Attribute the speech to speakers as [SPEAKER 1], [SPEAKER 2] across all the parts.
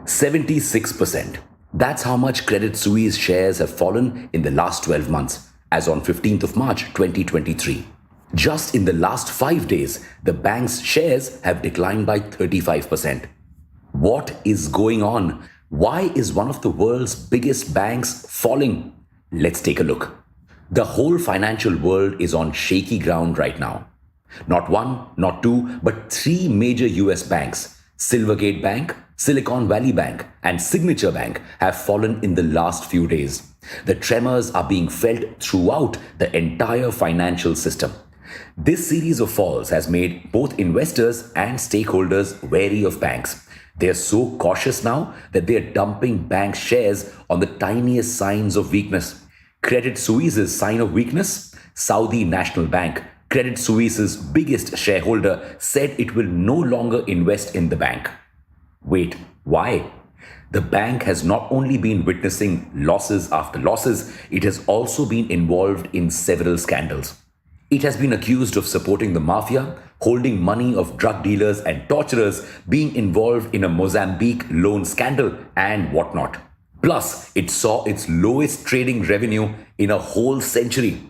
[SPEAKER 1] 76%. That's how much Credit Suisse shares have fallen in the last 12 months, as on 15th of March 2023. Just in the last 5 days, the bank's shares have declined by 35%. What is going on? Why is one of the world's biggest banks falling? Let's take a look. The whole financial world is on shaky ground right now. Not one, not two, but three major US banks, Silvergate Bank, Silicon Valley Bank, and Signature Bank, have fallen in the last few days. The tremors are being felt throughout the entire financial system. This series of falls has made both investors and stakeholders wary of banks. They are so cautious now that they are dumping bank shares on the tiniest signs of weakness. Credit Suisse's sign of weakness? Saudi National Bank, Credit Suisse's biggest shareholder, said it will no longer invest in the bank. Wait, why? The bank has not only been witnessing losses after losses, it has also been involved in several scandals. It has been accused of supporting the mafia, holding money of drug dealers and torturers, being involved in a Mozambique loan scandal, and whatnot. Plus, it saw its lowest trading revenue in a whole century.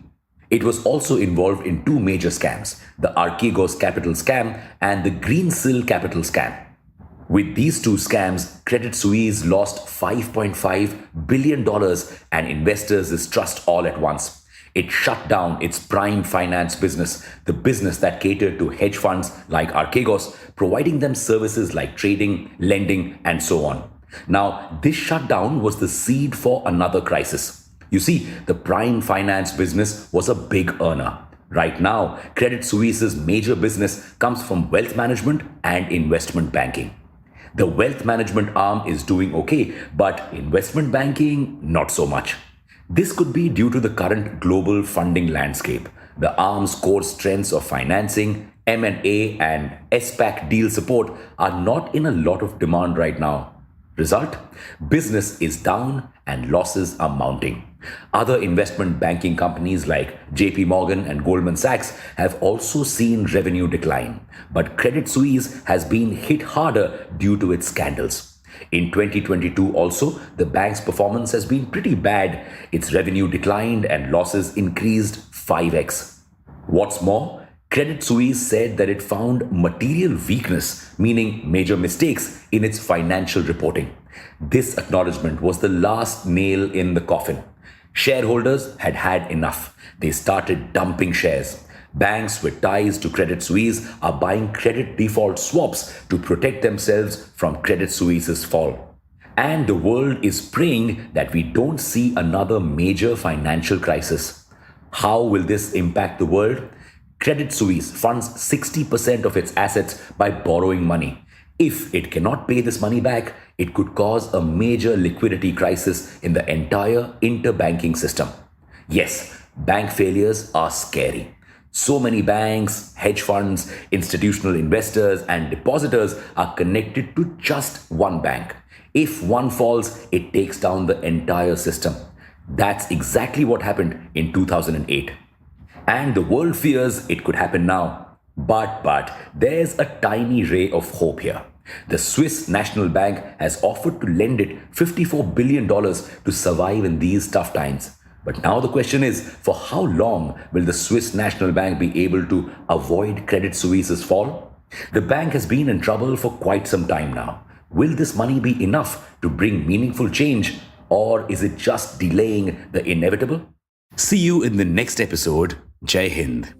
[SPEAKER 1] It was also involved in two major scams, the Archegos Capital scam and the Greensill Capital scam. With these two scams, Credit Suisse lost $5.5 billion and investors' trust all at once. It shut down its prime finance business, the business that catered to hedge funds like Archegos, providing them services like trading, lending, and so on. Now, this shutdown was the seed for another crisis. You see, the prime finance business was a big earner. Right now, Credit Suisse's major business comes from wealth management and investment banking. The wealth management arm is doing okay, but investment banking, not so much. This could be due to the current global funding landscape. The arm's core strengths of financing, M&A, and SPAC deal support are not in a lot of demand right now. Result? Business is down and losses are mounting. Other investment banking companies like JP Morgan and Goldman Sachs have also seen revenue decline, but Credit Suisse has been hit harder due to its scandals. In 2022 also, the bank's performance has been pretty bad. Its revenue declined and losses increased 5x. What's more, Credit Suisse said that it found material weakness, meaning major mistakes, in its financial reporting. This acknowledgement was the last nail in the coffin. Shareholders had had enough. They started dumping shares. Banks with ties to Credit Suisse are buying credit default swaps to protect themselves from Credit Suisse's fall. And the world is praying that we don't see another major financial crisis. How will this impact the world? Credit Suisse funds 60% of its assets by borrowing money. If it cannot pay this money back, it could cause a major liquidity crisis in the entire interbanking system. Yes, bank failures are scary. So many banks, hedge funds, institutional investors, and depositors are connected to just one bank. If one falls, it takes down the entire system. That's exactly what happened in 2008. And the world fears it could happen now. But there's a tiny ray of hope here. The Swiss National Bank has offered to lend it $54 billion to survive in these tough times. But now the question is, for how long will the Swiss National Bank be able to avoid Credit Suisse's fall? The bank has been in trouble for quite some time now. Will this money be enough to bring meaningful change, or is it just delaying the inevitable? See you in the next episode. Jai Hind.